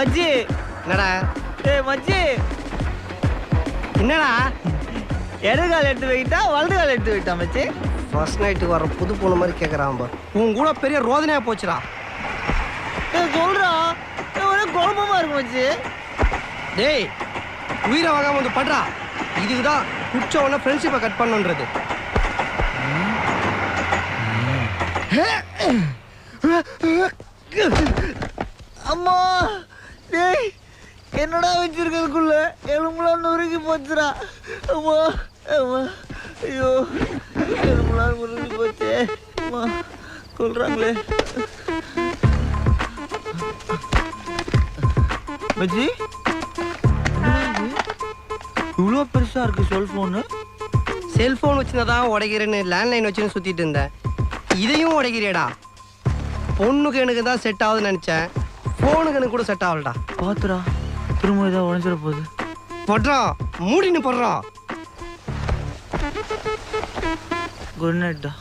மச்சி என்னடா மச்சி என்னடா இடது கால் எடுத்து வைக்கிட்டா வலது கால் எடுத்து வைக்கிட்டா மச்சி ஃபர்ஸ்ட் நைட்டுக்கு வர புது பொண்ணு மாதிரி கேட்குறான் பா உன் கூட பெரிய ரோதனையா போச்சுடா சொல்றா ஒரே குழப்பமா இருக்கு மச்சி டேய் உயிரை வாங்காம வந்து படுறா இதுக்கு தான் குச்சவன ஃப்ரெண்ட்ஷிப்பை கட் பண்ணுன்றது அம்மா டேய் என்னடா வச்சிருக்கிறதுக்குள்ள எலும்புலாம் நொறுக்கி போச்சுடா அம்மா அம்மா ஐயோ எலும்புலாம் நொறுக்கி போச்சு அம்மா சொல்றாங்களே மச்சி இவ்வளோ பெருசா இருக்கு செல்போனு செல்ஃபோன் வச்சுருந்தா உடைக்கிறேன்னு லேண்ட்லைன் வச்சுன்னு சுற்றிட்டு இருந்தேன் இதையும் உடைக்கிறியடா பொண்ணுக்கு எனக்கு தான் செட் ஆகுதுன்னு நினச்சேன் ஃபோனுக்கு எனக்கு கூட செட் ஆகலடா பாத்துடா திரும்ப ஏதாவது உடஞ்சிட போகுது படுறான் மூடின்னு படுறான் குட் நைட்டா